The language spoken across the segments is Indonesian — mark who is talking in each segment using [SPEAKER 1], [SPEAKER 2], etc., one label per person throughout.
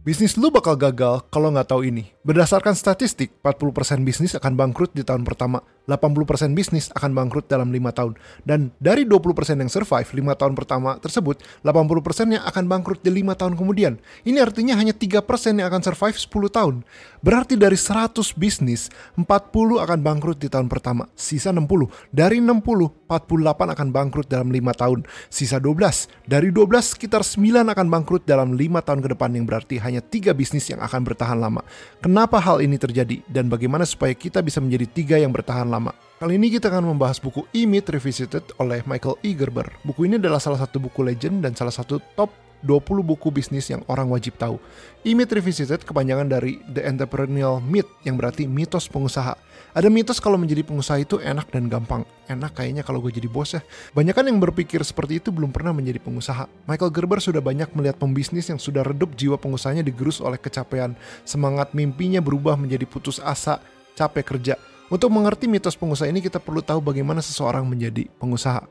[SPEAKER 1] Bisnis lu bakal gagal kalau nggak tahu ini. Berdasarkan statistik, 40% bisnis akan bangkrut di tahun pertama, 80% bisnis akan bangkrut dalam 5 tahun. Dan dari 20% yang survive 5 tahun pertama tersebut, 80%-nya akan bangkrut di 5 tahun kemudian. Ini artinya hanya 3% yang akan survive 10 tahun. Berarti dari 100 bisnis, 40 akan bangkrut di tahun pertama, sisa 60. Dari 60, 48 akan bangkrut dalam 5 tahun, sisa 12. Dari 12, sekitar 9 akan bangkrut dalam 5 tahun ke depan, yang berarti hanya 3 bisnis yang akan bertahan lama. Kenapa hal ini terjadi dan bagaimana supaya kita bisa menjadi 3 yang bertahan lama? Kali ini kita akan membahas buku E-Myth Revisited oleh Michael E. Gerber. Buku ini adalah salah satu buku legend dan salah satu top 20 buku bisnis yang orang wajib tahu. E-Myth Revisited kepanjangan dari The Entrepreneurial Myth, yang berarti mitos pengusaha. Ada mitos kalau menjadi pengusaha itu enak dan gampang. Enak kayaknya kalau gue jadi bos ya. Banyak kan yang berpikir seperti itu belum pernah menjadi pengusaha. Michael Gerber sudah banyak melihat pembisnis yang sudah redup, jiwa pengusahanya digerus oleh kecapean. Semangat mimpinya berubah menjadi putus asa, capek kerja. Untuk mengerti mitos pengusaha ini kita perlu tahu bagaimana seseorang menjadi pengusaha.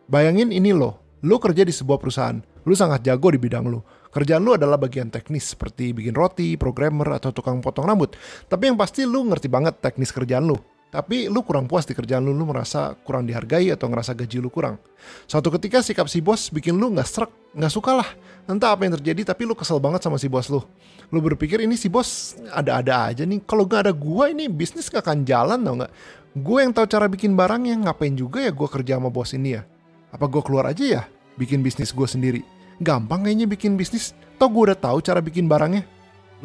[SPEAKER 1] Bayangin ini lo kerja di sebuah perusahaan. Lu sangat jago di bidang lu. Kerjaan lu adalah bagian teknis seperti bikin roti, programmer, atau tukang potong rambut. Tapi yang pasti lu ngerti banget teknis kerjaan lu. Tapi lu kurang puas di kerjaan lu merasa kurang dihargai atau ngerasa gaji lu kurang. Suatu ketika sikap si bos bikin lu nggak srek, nggak suka lah. Entah apa yang terjadi tapi lu kesel banget sama si bos lu. Lu berpikir ini si bos ada-ada aja nih. Kalau nggak ada gua ini bisnis gak akan jalan tau nggak. Gue yang tahu cara bikin barangnya, ngapain juga ya gua kerja sama bos ini ya. Apa gua keluar aja ya bikin bisnis gue sendiri. Gampang kayaknya bikin bisnis, toh gue udah tahu cara bikin barangnya.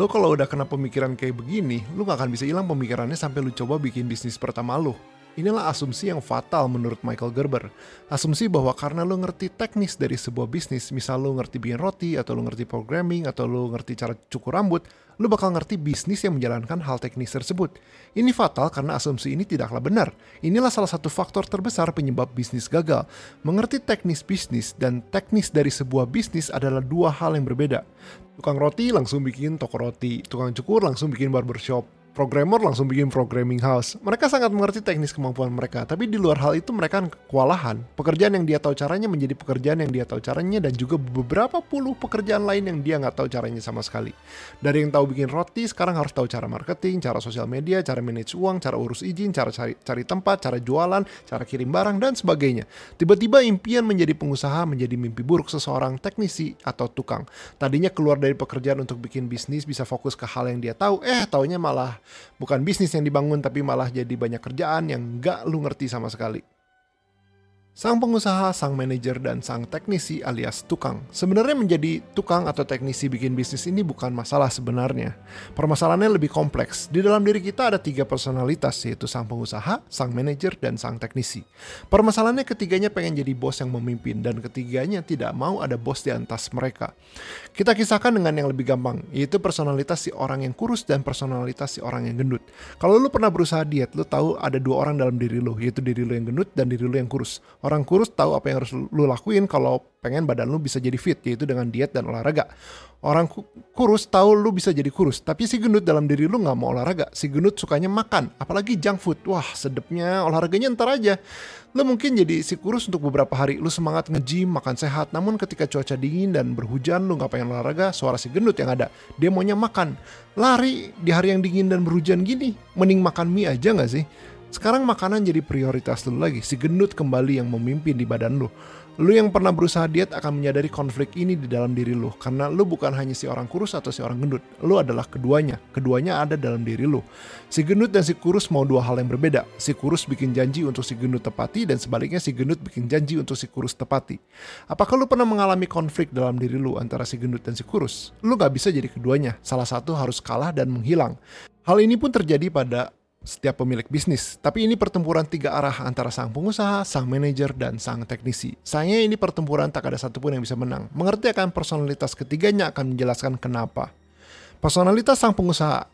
[SPEAKER 1] Lo kalau udah kena pemikiran kayak begini, lo gak akan bisa hilang pemikirannya sampai lo coba bikin bisnis pertama lo. Inilah asumsi yang fatal menurut Michael Gerber. Asumsi bahwa karena lo ngerti teknis dari sebuah bisnis, misal lo ngerti bikin roti, atau lo ngerti programming, atau lo ngerti cara cukur rambut, lo bakal ngerti bisnis yang menjalankan hal teknis tersebut. Ini fatal karena asumsi ini tidaklah benar. Inilah salah satu faktor terbesar penyebab bisnis gagal. Mengerti teknis bisnis dan teknis dari sebuah bisnis adalah dua hal yang berbeda. Tukang roti langsung bikin toko roti, tukang cukur langsung bikin barbershop. Programmer langsung bikin programming house. Mereka sangat mengerti teknis kemampuan mereka, tapi di luar hal itu mereka kewalahan. Pekerjaan yang dia tahu caranya menjadi pekerjaan yang dia tahu caranya, dan juga beberapa puluh pekerjaan lain yang dia nggak tahu caranya sama sekali. Dari yang tahu bikin roti, sekarang harus tahu cara marketing, cara sosial media, cara manage uang, cara urus izin, cara cari tempat, cara jualan, cara kirim barang, dan sebagainya. Tiba-tiba impian menjadi pengusaha menjadi mimpi buruk seseorang teknisi atau tukang. Tadinya keluar dari pekerjaan untuk bikin bisnis, bisa fokus ke hal yang dia tahu, taunya malah bukan bisnis yang dibangun, tapi malah jadi banyak kerjaan yang gak lu ngerti sama sekali. Sang pengusaha, sang manajer, dan sang teknisi alias tukang. Sebenarnya menjadi tukang atau teknisi bikin bisnis ini bukan masalah sebenarnya. Permasalahannya lebih kompleks. Di dalam diri kita ada 3 personalitas, yaitu sang pengusaha, sang manajer, dan sang teknisi. Permasalahannya ketiganya pengen jadi bos yang memimpin, dan ketiganya tidak mau ada bos di atas mereka. Kita kisahkan dengan yang lebih gampang, yaitu personalitas si orang yang kurus dan personalitas si orang yang gendut. Kalau lu pernah berusaha diet, lu tahu ada 2 orang dalam diri lu, yaitu diri lu yang gendut dan diri lu yang kurus. Orang kurus tahu apa yang harus lu lakuin kalau pengen badan lu bisa jadi fit, yaitu dengan diet dan olahraga. Orang kurus tahu lu bisa jadi kurus, tapi si gendut dalam diri lu gak mau olahraga. Si gendut sukanya makan, apalagi junk food. Wah, sedepnya, olahraganya ntar aja. Lu mungkin jadi si kurus untuk beberapa hari, lu semangat nge-gym, makan sehat. Namun ketika cuaca dingin dan berhujan, lu gak pengen olahraga, suara si gendut yang ada. Dia maunya makan. Lari di hari yang dingin dan berhujan gini, mending makan mie aja gak sih? Sekarang makanan jadi prioritas lu lagi. Si gendut kembali yang memimpin di badan lu. Lu yang pernah berusaha diet akan menyadari konflik ini di dalam diri lu. Karena lu bukan hanya si orang kurus atau si orang gendut. Lu adalah keduanya. Keduanya ada dalam diri lu. Si gendut dan si kurus mau 2 hal yang berbeda. Si kurus bikin janji untuk si gendut tepati, dan sebaliknya si gendut bikin janji untuk si kurus tepati. Apakah lu pernah mengalami konflik dalam diri lu antara si gendut dan si kurus? Lu gak bisa jadi keduanya. Salah satu harus kalah dan menghilang. Hal ini pun terjadi pada setiap pemilik bisnis. Tapi ini pertempuran 3 arah antara sang pengusaha, sang manajer, dan sang teknisi. Sayangnya ini pertempuran tak ada satupun yang bisa menang. Mengerti akan personalitas ketiganya akan menjelaskan kenapa. Personalitas sang pengusaha.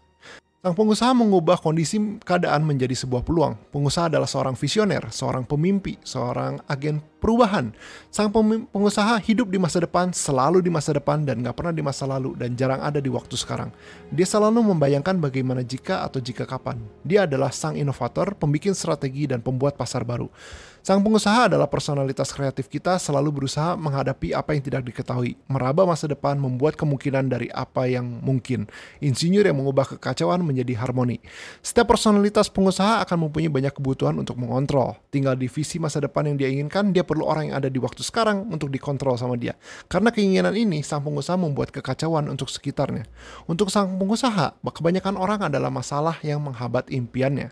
[SPEAKER 1] Sang pengusaha mengubah kondisi keadaan menjadi sebuah peluang. Pengusaha adalah seorang visioner, seorang pemimpi, seorang agen perubahan. Sang pengusaha hidup di masa depan, selalu di masa depan, dan gak pernah di masa lalu, dan jarang ada di waktu sekarang. Dia selalu membayangkan bagaimana jika atau jika kapan. Dia adalah sang inovator, pembikin strategi, dan pembuat pasar baru. Sang pengusaha adalah personalitas kreatif kita selalu berusaha menghadapi apa yang tidak diketahui, meraba masa depan, membuat kemungkinan dari apa yang mungkin. Insinyur yang mengubah kekacauan menjadi harmoni. Setiap personalitas pengusaha akan mempunyai banyak kebutuhan untuk mengontrol. Tinggal di visi masa depan yang dia inginkan, dia perlu orang yang ada di waktu sekarang untuk dikontrol sama dia. Karena keinginan ini, sang pengusaha membuat kekacauan untuk sekitarnya. Untuk sang pengusaha, kebanyakan orang adalah masalah yang menghambat impiannya.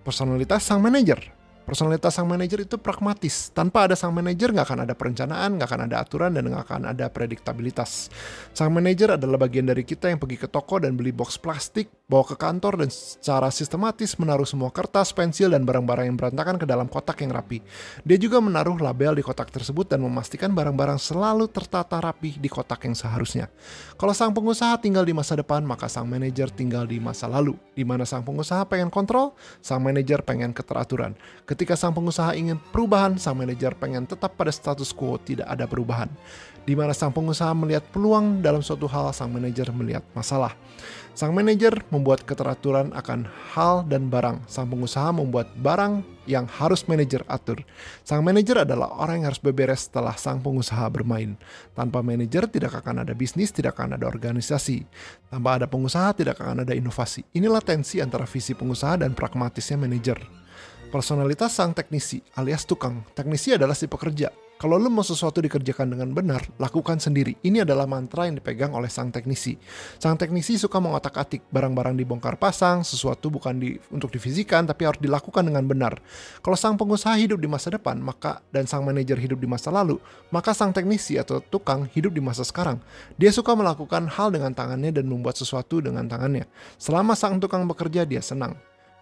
[SPEAKER 1] Personalitas sang manajer. Personalitas sang manajer itu pragmatis. Tanpa ada sang manajer nggak akan ada perencanaan, nggak akan ada aturan, dan nggak akan ada prediktabilitas. Sang manajer adalah bagian dari kita yang pergi ke toko dan beli box plastik, bawa ke kantor dan secara sistematis menaruh semua kertas, pensil, dan barang-barang yang berantakan ke dalam kotak yang rapi. Dia juga menaruh label di kotak tersebut dan memastikan barang-barang selalu tertata rapi di kotak yang seharusnya. Kalau sang pengusaha tinggal di masa depan, maka sang manajer tinggal di masa lalu. Di mana sang pengusaha pengen kontrol, sang manajer pengen keteraturan. Ketika sang pengusaha ingin perubahan, sang manajer pengen tetap pada status quo, tidak ada perubahan. Di mana sang pengusaha melihat peluang dalam suatu hal, sang manajer melihat masalah. Sang manajer membuat keteraturan akan hal dan barang. Sang pengusaha membuat barang yang harus manajer atur. Sang manajer adalah orang yang harus beberes setelah sang pengusaha bermain. Tanpa manajer tidak akan ada bisnis, tidak akan ada organisasi. Tanpa ada pengusaha tidak akan ada inovasi. Inilah tensi antara visi pengusaha dan pragmatisnya manajer. Personalitas sang teknisi alias tukang. Teknisi adalah si pekerja. Kalau lo mau sesuatu dikerjakan dengan benar, lakukan sendiri. Ini adalah mantra yang dipegang oleh sang teknisi. Sang teknisi suka mengotak-atik, barang-barang dibongkar pasang, sesuatu bukan untuk difisikan, tapi harus dilakukan dengan benar. Kalau sang pengusaha hidup di masa depan, dan sang manajer hidup di masa lalu, maka sang teknisi atau tukang hidup di masa sekarang. Dia suka melakukan hal dengan tangannya dan membuat sesuatu dengan tangannya. Selama sang tukang bekerja, dia senang.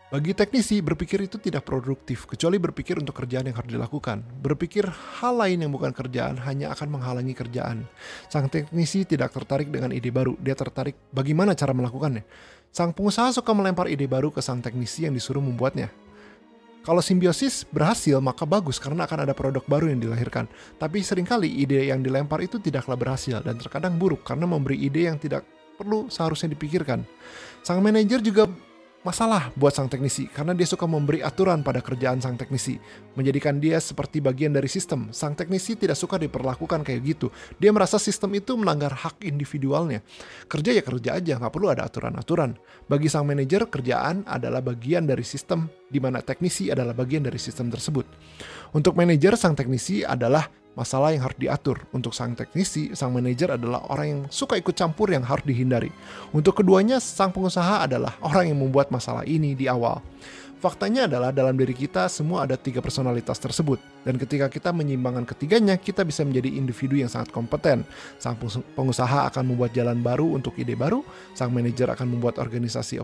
[SPEAKER 1] Bagi teknisi, berpikir itu tidak produktif, kecuali berpikir untuk kerjaan yang harus dilakukan. Berpikir hal lain yang bukan kerjaan hanya akan menghalangi kerjaan. Sang teknisi tidak tertarik dengan ide baru, dia tertarik bagaimana cara melakukannya. Sang pengusaha suka melempar ide baru ke sang teknisi yang disuruh membuatnya. Kalau simbiosis berhasil, maka bagus karena akan ada produk baru yang dilahirkan. Tapi seringkali ide yang dilempar itu tidaklah berhasil dan terkadang buruk karena memberi ide yang tidak perlu seharusnya dipikirkan. Sang manajer juga masalah buat sang teknisi karena dia suka memberi aturan pada kerjaan sang teknisi, menjadikan dia seperti bagian dari sistem. Sang teknisi tidak suka diperlakukan kayak gitu. Dia merasa sistem itu melanggar hak individualnya. Kerja ya kerja aja, nggak perlu ada aturan-aturan. Bagi sang manajer, kerjaan adalah bagian dari sistem, di mana teknisi adalah bagian dari sistem tersebut. Untuk manajer, sang teknisi adalah masalah yang harus diatur. Untuk sang teknisi, sang manajer adalah orang yang suka ikut campur yang harus dihindari. Untuk keduanya, sang pengusaha adalah orang yang membuat masalah ini di awal. Faktanya adalah dalam diri kita semua ada 3 personalitas tersebut. Dan ketika kita menyeimbangkan ketiganya, kita bisa menjadi individu yang sangat kompeten. Sang pengusaha akan membuat jalan baru untuk ide baru, sang manajer akan membuat organisasi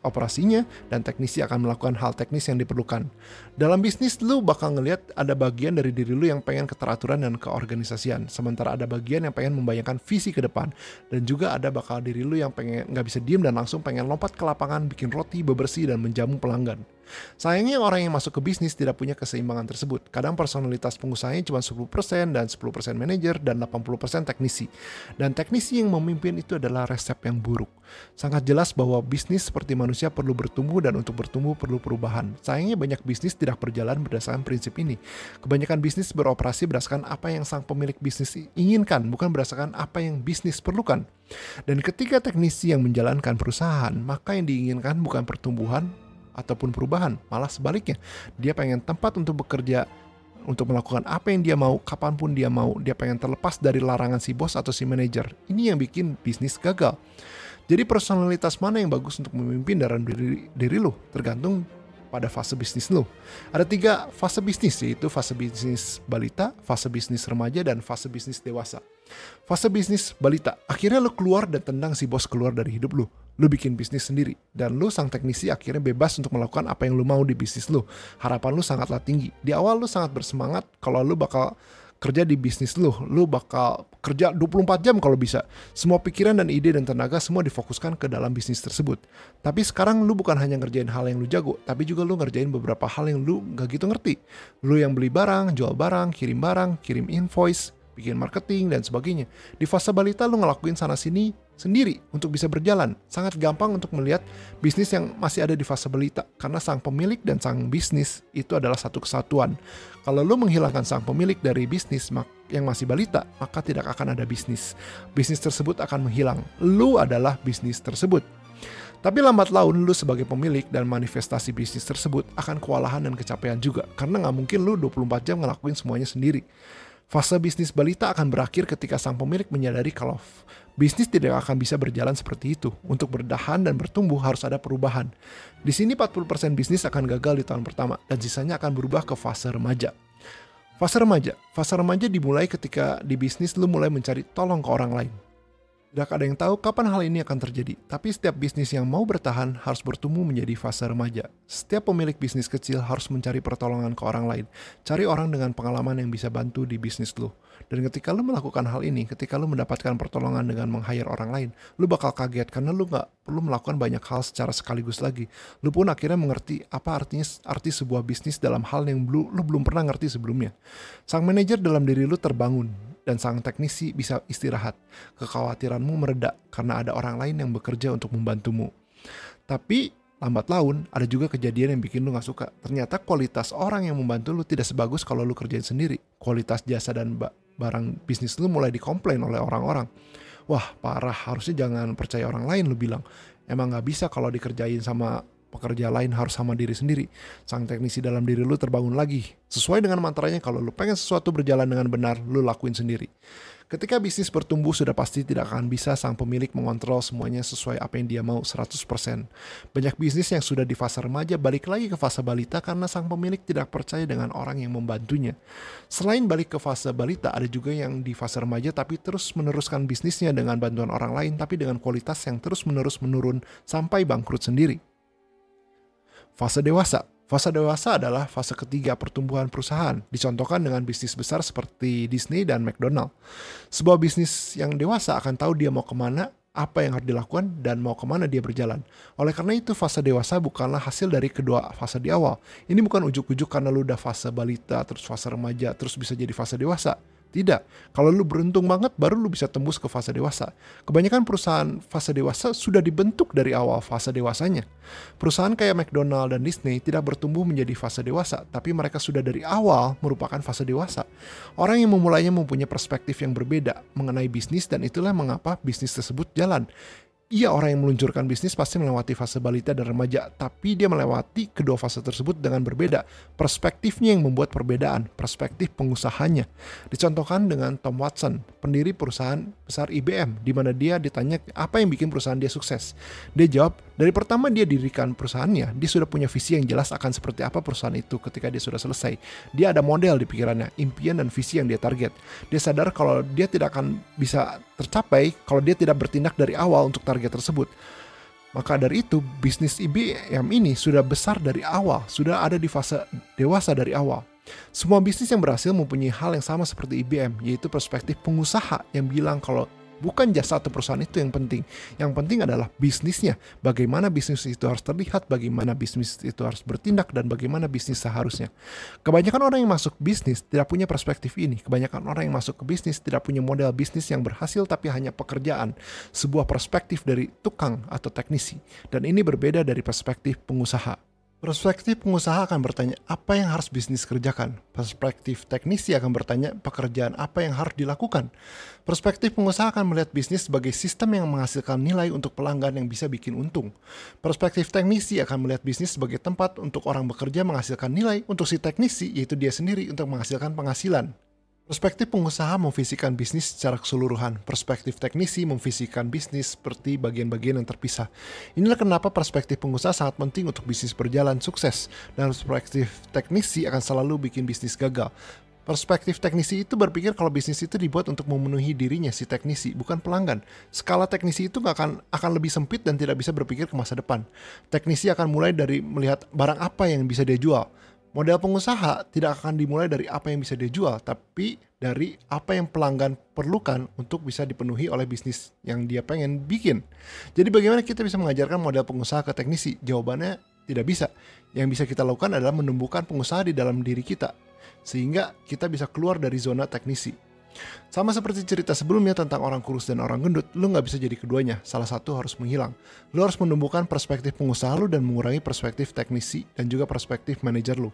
[SPEAKER 1] operasinya, dan teknisi akan melakukan hal teknis yang diperlukan. Dalam bisnis, lu bakal ngelihat ada bagian dari diri lu yang pengen keteraturan dan keorganisasian, sementara ada bagian yang pengen membayangkan visi ke depan, dan juga ada bakal diri lu yang pengen nggak bisa diem dan langsung pengen lompat ke lapangan, bikin roti, bebersih, dan menjamu pelanggan. Sayangnya orang yang masuk ke bisnis tidak punya keseimbangan tersebut. Kadang personalitas pengusahanya cuma 10% dan 10% manajer dan 80% teknisi. Dan teknisi yang memimpin itu adalah resep yang buruk. Sangat jelas bahwa bisnis seperti manusia perlu bertumbuh dan untuk bertumbuh perlu perubahan. Sayangnya banyak bisnis tidak berjalan berdasarkan prinsip ini. Kebanyakan bisnis beroperasi berdasarkan apa yang sang pemilik bisnis inginkan, bukan berdasarkan apa yang bisnis perlukan. Dan ketika teknisi yang menjalankan perusahaan, maka yang diinginkan bukan pertumbuhan ataupun perubahan, malah sebaliknya. Dia pengen tempat untuk bekerja, untuk melakukan apa yang dia mau, kapanpun dia mau. Dia pengen terlepas dari larangan si bos atau si manajer. Ini yang bikin bisnis gagal. Jadi personalitas mana yang bagus untuk memimpin dalam diri lo, tergantung pada fase bisnis lo. Ada 3 fase bisnis, yaitu fase bisnis balita, fase bisnis remaja, dan fase bisnis dewasa. Fase bisnis balita, akhirnya lo keluar dan tendang si bos keluar dari hidup lo. Lu bikin bisnis sendiri, dan lu sang teknisi akhirnya bebas untuk melakukan apa yang lu mau di bisnis lu. Harapan lu sangatlah tinggi. Di awal lu sangat bersemangat kalau lu bakal kerja di bisnis lu bakal kerja 24 jam kalau bisa. Semua pikiran dan ide dan tenaga semua difokuskan ke dalam bisnis tersebut. Tapi sekarang lu bukan hanya ngerjain hal yang lu jago, tapi juga lu ngerjain beberapa hal yang lu gak gitu ngerti. Lu yang beli barang, jual barang, kirim invoice, bikin marketing, dan sebagainya. Di fase balita lu ngelakuin sana-sini sendiri untuk bisa berjalan. Sangat gampang untuk melihat bisnis yang masih ada di fase balita, karena sang pemilik dan sang bisnis itu adalah satu kesatuan. Kalau lu menghilangkan sang pemilik dari bisnis yang masih balita, maka tidak akan ada bisnis. Bisnis tersebut akan menghilang. Lu adalah bisnis tersebut. Tapi lambat laun lu sebagai pemilik dan manifestasi bisnis tersebut akan kewalahan dan kecapean juga, karena nggak mungkin lu 24 jam ngelakuin semuanya sendiri. Fase bisnis balita akan berakhir ketika sang pemilik menyadari kalau bisnis tidak akan bisa berjalan seperti itu. Untuk bertahan dan bertumbuh harus ada perubahan. Di sini 40% bisnis akan gagal di tahun pertama dan sisanya akan berubah ke fase remaja. Fase remaja dimulai ketika di bisnis lu mulai mencari tolong ke orang lain. Tidak ada yang tahu kapan hal ini akan terjadi, tapi setiap bisnis yang mau bertahan harus bertumbuh menjadi fase remaja. Setiap pemilik bisnis kecil harus mencari pertolongan ke orang lain. Cari orang dengan pengalaman yang bisa bantu di bisnis lo. Dan ketika lo melakukan hal ini, ketika lo mendapatkan pertolongan dengan meng-hire orang lain, lo bakal kaget karena lo gak perlu melakukan banyak hal secara sekaligus lagi. Lo pun akhirnya mengerti apa arti sebuah bisnis dalam hal yang lo belum pernah ngerti sebelumnya. Sang manajer dalam diri lo terbangun, dan sang teknisi bisa istirahat. Kekhawatiranmu mereda karena ada orang lain yang bekerja untuk membantumu. Tapi lambat laun ada juga kejadian yang bikin lu gak suka. Ternyata kualitas orang yang membantu lu tidak sebagus kalau lu kerjain sendiri. Kualitas jasa dan barang bisnis lu mulai dikomplain oleh orang-orang. Wah parah, harusnya jangan percaya orang lain, lu bilang. Emang gak bisa kalau dikerjain sama pekerja lain, harus sama diri sendiri. Sang teknisi dalam diri lu terbangun lagi. Sesuai dengan mantranya, kalau lu pengen sesuatu berjalan dengan benar, lu lakuin sendiri. Ketika bisnis bertumbuh, sudah pasti tidak akan bisa sang pemilik mengontrol semuanya sesuai apa yang dia mau 100%. Banyak bisnis yang sudah di fase remaja balik lagi ke fase balita karena sang pemilik tidak percaya dengan orang yang membantunya. Selain balik ke fase balita, ada juga yang di fase remaja tapi terus meneruskan bisnisnya dengan bantuan orang lain, tapi dengan kualitas yang terus-menerus menurun sampai bangkrut sendiri. Fase dewasa. Fase dewasa adalah fase ketiga pertumbuhan perusahaan, dicontohkan dengan bisnis besar seperti Disney dan McDonald. Sebuah bisnis yang dewasa akan tahu dia mau kemana, apa yang harus dilakukan, dan mau kemana dia berjalan. Oleh karena itu, fase dewasa bukanlah hasil dari kedua fase di awal. Ini bukan ujuk-ujuk karena lu udah fase balita, terus fase remaja, terus bisa jadi fase dewasa. Tidak, kalau lu beruntung banget baru lu bisa tembus ke fase dewasa. Kebanyakan perusahaan fase dewasa sudah dibentuk dari awal fase dewasanya. Perusahaan kayak McDonald dan Disney tidak bertumbuh menjadi fase dewasa, tapi mereka sudah dari awal merupakan fase dewasa. Orang yang memulainya mempunyai perspektif yang berbeda mengenai bisnis, dan itulah mengapa bisnis tersebut jalan. Iya, orang yang meluncurkan bisnis pasti melewati fase balita dan remaja, tapi dia melewati kedua fase tersebut dengan berbeda. Perspektifnya yang membuat perbedaan, perspektif pengusahanya. Dicontohkan dengan Tom Watson, pendiri perusahaan besar IBM, di mana dia ditanya apa yang bikin perusahaan dia sukses. Dia jawab, dari pertama dia dirikan perusahaannya, dia sudah punya visi yang jelas akan seperti apa perusahaan itu ketika dia sudah selesai. Dia ada model di pikirannya, impian dan visi yang dia target. Dia sadar kalau dia tidak akan bisa tercapai kalau dia tidak bertindak dari awal untuk target tersebut. Maka dari itu, bisnis IBM ini sudah besar dari awal, sudah ada di fase dewasa dari awal. Semua bisnis yang berhasil mempunyai hal yang sama seperti IBM, yaitu perspektif pengusaha yang bilang kalau bukan jasa atau perusahaan itu yang penting. Yang penting adalah bisnisnya. Bagaimana bisnis itu harus terlihat, bagaimana bisnis itu harus bertindak, dan bagaimana bisnis seharusnya. Kebanyakan orang yang masuk bisnis tidak punya perspektif ini. Kebanyakan orang yang masuk ke bisnis tidak punya model bisnis yang berhasil, tapi hanya pekerjaan. Sebuah perspektif dari tukang atau teknisi. Dan ini berbeda dari perspektif pengusaha. Perspektif pengusaha akan bertanya apa yang harus bisnis kerjakan. Perspektif teknisi akan bertanya pekerjaan apa yang harus dilakukan. Perspektif pengusaha akan melihat bisnis sebagai sistem yang menghasilkan nilai untuk pelanggan yang bisa bikin untung. Perspektif teknisi akan melihat bisnis sebagai tempat untuk orang bekerja menghasilkan nilai untuk si teknisi, yaitu dia sendiri, untuk menghasilkan penghasilan. Perspektif pengusaha memvisikan bisnis secara keseluruhan. Perspektif teknisi memvisikan bisnis seperti bagian-bagian yang terpisah. Inilah kenapa perspektif pengusaha sangat penting untuk bisnis berjalan sukses. Dan perspektif teknisi akan selalu bikin bisnis gagal. Perspektif teknisi itu berpikir kalau bisnis itu dibuat untuk memenuhi dirinya si teknisi, bukan pelanggan. Skala teknisi itu akan lebih sempit dan tidak bisa berpikir ke masa depan. Teknisi akan mulai dari melihat barang apa yang bisa dia jual. Model pengusaha tidak akan dimulai dari apa yang bisa dia jual, tapi dari apa yang pelanggan perlukan untuk bisa dipenuhi oleh bisnis yang dia pengen bikin. Jadi bagaimana kita bisa mengajarkan model pengusaha ke teknisi? Jawabannya tidak bisa. Yang bisa kita lakukan adalah menumbuhkan pengusaha di dalam diri kita, sehingga kita bisa keluar dari zona teknisi. Sama seperti cerita sebelumnya tentang orang kurus dan orang gendut, lu nggak bisa jadi keduanya, salah satu harus menghilang. Lu harus menumbuhkan perspektif pengusaha lu dan mengurangi perspektif teknisi dan juga perspektif manajer lu.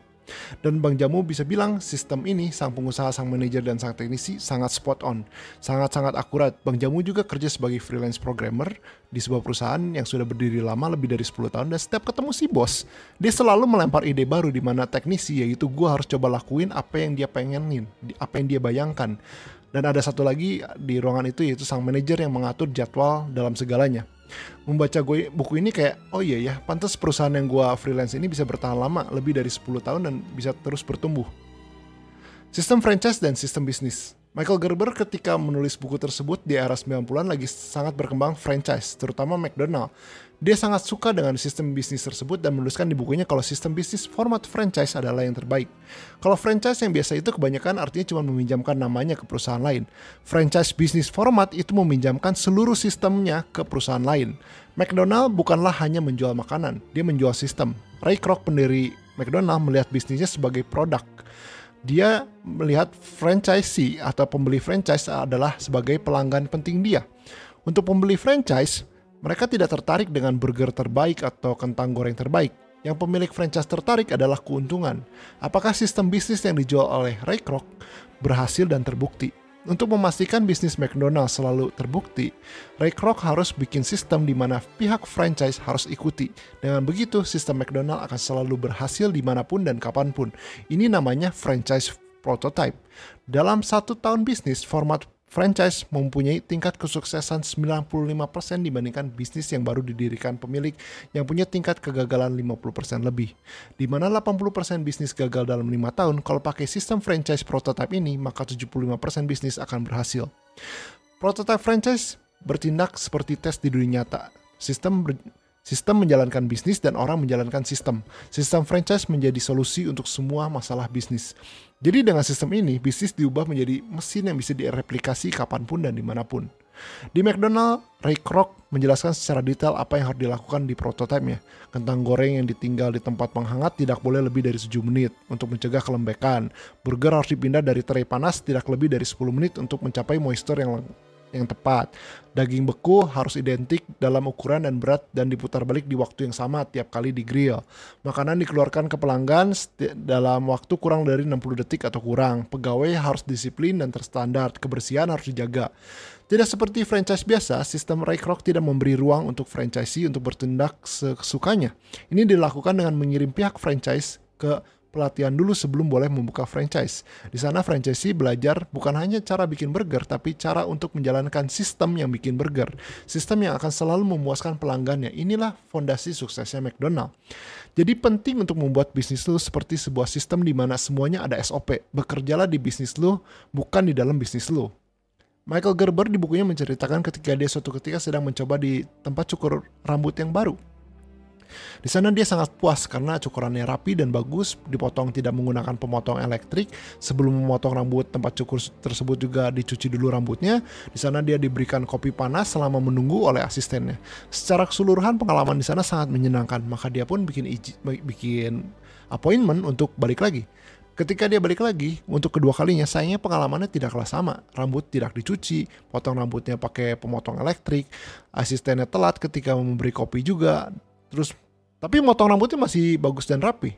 [SPEAKER 1] Dan Bang Jamu bisa bilang sistem ini sang pengusaha, sang manajer, dan sang teknisi sangat spot on, sangat-sangat akurat. Bang Jamu juga kerja sebagai freelance programmer di sebuah perusahaan yang sudah berdiri lama lebih dari 10 tahun, dan setiap ketemu si bos, dia selalu melempar ide baru di mana teknisi, yaitu gue harus coba lakuin apa yang dia pengenin, apa yang dia bayangkan. Dan ada satu lagi di ruangan itu, yaitu sang manajer yang mengatur jadwal dalam segalanya. Membaca buku ini kayak, oh iya ya, pantas perusahaan yang gue freelance ini bisa bertahan lama, lebih dari 10 tahun dan bisa terus bertumbuh. Sistem franchise dan sistem bisnis. Michael Gerber ketika menulis buku tersebut di era 90-an lagi sangat berkembang franchise, terutama McDonald. Dia sangat suka dengan sistem bisnis tersebut dan menuliskan di bukunya kalau sistem bisnis format franchise adalah yang terbaik. Kalau franchise yang biasa itu kebanyakan artinya cuma meminjamkan namanya ke perusahaan lain. Franchise bisnis format itu meminjamkan seluruh sistemnya ke perusahaan lain. McDonald bukanlah hanya menjual makanan, dia menjual sistem. Ray Kroc, pendiri McDonald, melihat bisnisnya sebagai produk. Dia melihat franchisee atau pembeli franchise adalah sebagai pelanggan penting dia. Untuk pembeli franchise, mereka tidak tertarik dengan burger terbaik atau kentang goreng terbaik. Yang pemilik franchise tertarik adalah keuntungan. Apakah sistem bisnis yang dijual oleh Ray Kroc berhasil dan terbukti? Untuk memastikan bisnis McDonald's selalu terbukti, Ray Kroc harus bikin sistem di mana pihak franchise harus ikuti. Dengan begitu, sistem McDonald's akan selalu berhasil dimanapun dan kapanpun. Ini namanya franchise prototype. Dalam 1 tahun bisnis, format franchise mempunyai tingkat kesuksesan 95% dibandingkan bisnis yang baru didirikan pemilik yang punya tingkat kegagalan 50% lebih. Di mana 80% bisnis gagal dalam 5 tahun, kalau pakai sistem franchise prototype ini, maka 75% bisnis akan berhasil. Prototype franchise bertindak seperti tes di dunia nyata. Sistem menjalankan bisnis dan orang menjalankan sistem. Sistem franchise menjadi solusi untuk semua masalah bisnis. Jadi dengan sistem ini, bisnis diubah menjadi mesin yang bisa direplikasi kapanpun dan dimanapun. Di McDonald, Ray Kroc menjelaskan secara detail apa yang harus dilakukan di prototipenya. Kentang goreng yang ditinggal di tempat penghangat tidak boleh lebih dari 7 menit untuk mencegah kelembekan. Burger harus dipindah dari tray panas tidak lebih dari 10 menit untuk mencapai moisture yang tepat. Daging beku harus identik dalam ukuran dan berat dan diputar balik di waktu yang sama tiap kali di grill. Makanan dikeluarkan ke pelanggan dalam waktu kurang dari 60 detik atau kurang. Pegawai harus disiplin dan terstandar. Kebersihan harus dijaga. Tidak seperti franchise biasa, sistem Ray Kroc tidak memberi ruang untuk franchisee untuk bertindak sesukanya. Ini dilakukan dengan mengirim pihak franchise ke pelatihan dulu sebelum boleh membuka franchise. Di sana franchisee belajar bukan hanya cara bikin burger, tapi cara untuk menjalankan sistem yang bikin burger. Sistem yang akan selalu memuaskan pelanggannya. Inilah fondasi suksesnya McDonald. Jadi penting untuk membuat bisnis lu seperti sebuah sistem di mana semuanya ada SOP. Bekerjalah di bisnis lu, bukan di dalam bisnis lu. Michael Gerber di bukunya menceritakan ketika dia suatu ketika sedang mencoba di tempat cukur rambut yang baru. Di sana dia sangat puas karena cukurannya rapi dan bagus, dipotong tidak menggunakan pemotong elektrik. Sebelum memotong rambut, tempat cukur tersebut juga dicuci dulu rambutnya. Di sana dia diberikan kopi panas selama menunggu oleh asistennya. Secara keseluruhan pengalaman di sana sangat menyenangkan, maka dia pun bikin appointment untuk balik lagi. Ketika dia balik lagi untuk kedua kalinya, sayangnya pengalamannya tidaklah sama. Rambut tidak dicuci, potong rambutnya pakai pemotong elektrik, asistennya telat ketika memberi kopi juga. Tapi motong rambutnya masih bagus dan rapi.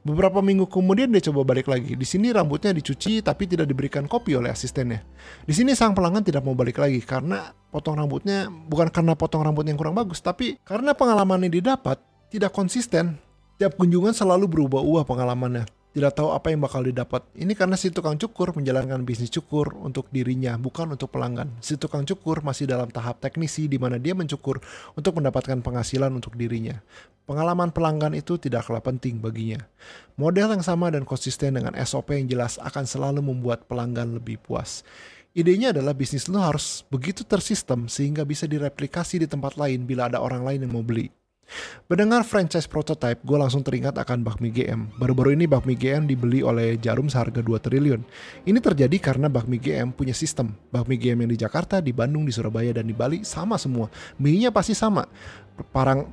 [SPEAKER 1] Beberapa minggu kemudian dia coba balik lagi. Di sini rambutnya dicuci tapi tidak diberikan kopi oleh asistennya. Di sini sang pelanggan tidak mau balik lagi karena potong rambutnya bukan karena potong rambutnya yang kurang bagus, tapi karena pengalaman yang didapat tidak konsisten. Tiap kunjungan selalu berubah-ubah pengalamannya. Tidak tahu apa yang bakal didapat. Ini karena si tukang cukur menjalankan bisnis cukur untuk dirinya, bukan untuk pelanggan. Si tukang cukur masih dalam tahap teknisi di mana dia mencukur untuk mendapatkan penghasilan untuk dirinya. Pengalaman pelanggan itu tidaklah penting baginya. Model yang sama dan konsisten dengan SOP yang jelas akan selalu membuat pelanggan lebih puas. Idenya adalah bisnis lo harus begitu tersistem sehingga bisa direplikasi di tempat lain bila ada orang lain yang mau beli. Mendengar franchise prototype, gue langsung teringat akan Bakmi GM. Baru-baru ini Bakmi GM dibeli oleh Jarum seharga 2 triliun. Ini terjadi karena Bakmi GM punya sistem. Bakmi GM yang di Jakarta, di Bandung, di Surabaya, dan di Bali sama semua. Mie-nya pasti sama.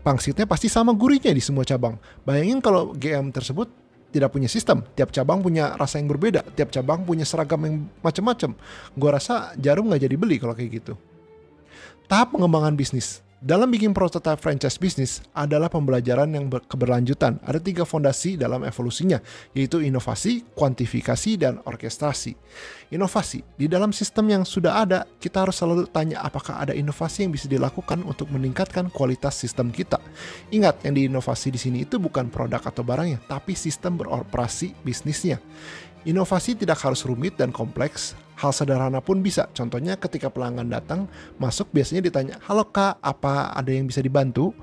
[SPEAKER 1] Pangsitnya pasti sama, gurihnya di semua cabang. Bayangin kalau GM tersebut tidak punya sistem. Tiap cabang punya rasa yang berbeda. Tiap cabang punya seragam yang macam-macam. Gua rasa Jarum nggak jadi beli kalau kayak gitu. Tahap pengembangan bisnis. Dalam bikin prototipe franchise bisnis adalah pembelajaran yang keberlanjutan. Ada 3 fondasi dalam evolusinya, yaitu inovasi, kuantifikasi, dan orkestrasi. Inovasi. Di dalam sistem yang sudah ada, kita harus selalu tanya apakah ada inovasi yang bisa dilakukan untuk meningkatkan kualitas sistem kita. Ingat, yang diinovasi di sini itu bukan produk atau barangnya, tapi sistem beroperasi bisnisnya. Inovasi tidak harus rumit dan kompleks, hal sederhana pun bisa. Contohnya ketika pelanggan datang, masuk biasanya ditanya, "Halo Kak, apa ada yang bisa dibantu?"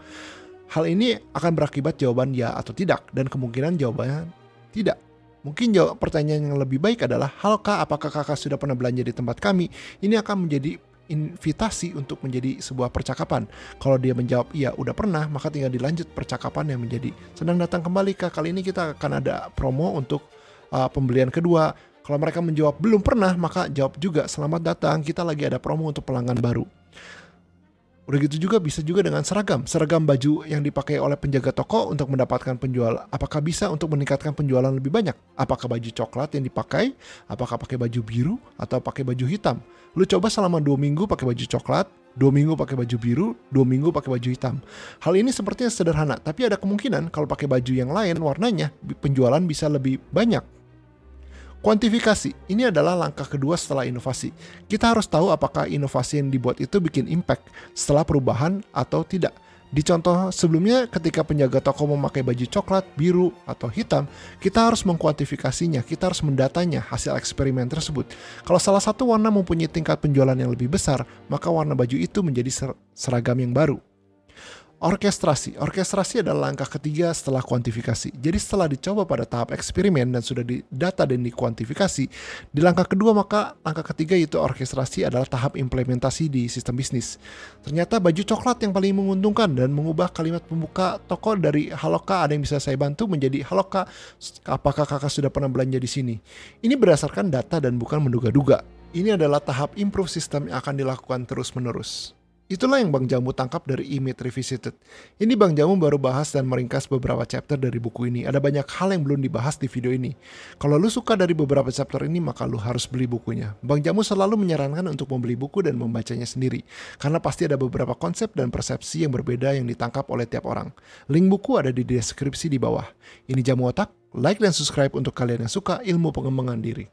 [SPEAKER 1] Hal ini akan berakibat jawaban ya atau tidak, dan kemungkinan jawabannya tidak. Mungkin jawab pertanyaan yang lebih baik adalah, "Halo Kak, apakah Kakak sudah pernah belanja di tempat kami?" Ini akan menjadi invitasi untuk menjadi sebuah percakapan. Kalau dia menjawab iya udah pernah, maka tinggal dilanjut percakapan yang menjadi, "Senang datang kembali Kak, kali ini kita akan ada promo untuk pembelian kedua." Kalau mereka menjawab belum pernah, maka jawab juga, "Selamat datang, kita lagi ada promo untuk pelanggan baru." Udah gitu juga bisa juga dengan seragam. Seragam baju yang dipakai oleh penjaga toko untuk mendapatkan penjual. Apakah bisa untuk meningkatkan penjualan lebih banyak? Apakah baju coklat yang dipakai? Apakah pakai baju biru atau pakai baju hitam? Lu coba selama 2 minggu pakai baju coklat, 2 minggu pakai baju biru, 2 minggu pakai baju hitam. Hal ini sepertinya sederhana, tapi ada kemungkinan kalau pakai baju yang lain warnanya, penjualan bisa lebih banyak. Kuantifikasi, ini adalah langkah kedua setelah inovasi. Kita harus tahu apakah inovasi yang dibuat itu bikin impact setelah perubahan atau tidak. Di contoh sebelumnya, ketika penjaga toko memakai baju coklat, biru, atau hitam, kita harus mengkuantifikasinya, kita harus mendatanya hasil eksperimen tersebut. Kalau salah satu warna mempunyai tingkat penjualan yang lebih besar, maka warna baju itu menjadi seragam yang baru. Orkestrasi. Orkestrasi adalah langkah ketiga setelah kuantifikasi. Jadi setelah dicoba pada tahap eksperimen dan sudah didata dan dikuantifikasi, di langkah kedua maka langkah ketiga yaitu orkestrasi adalah tahap implementasi di sistem bisnis. Ternyata baju coklat yang paling menguntungkan dan mengubah kalimat pembuka toko dari "Halo Kak, ada yang bisa saya bantu?" menjadi "Halo Kak, apakah Kakak sudah pernah belanja di sini?" Ini berdasarkan data dan bukan menduga-duga. Ini adalah tahap improve system yang akan dilakukan terus-menerus. Itulah yang Bang Jamu tangkap dari E-Myth Revisited. Ini Bang Jamu baru bahas dan meringkas beberapa chapter dari buku ini. Ada banyak hal yang belum dibahas di video ini. Kalau lu suka dari beberapa chapter ini, maka lu harus beli bukunya. Bang Jamu selalu menyarankan untuk membeli buku dan membacanya sendiri. Karena pasti ada beberapa konsep dan persepsi yang berbeda yang ditangkap oleh tiap orang. Link buku ada di deskripsi di bawah. Ini Jamu Otak, like dan subscribe untuk kalian yang suka ilmu pengembangan diri.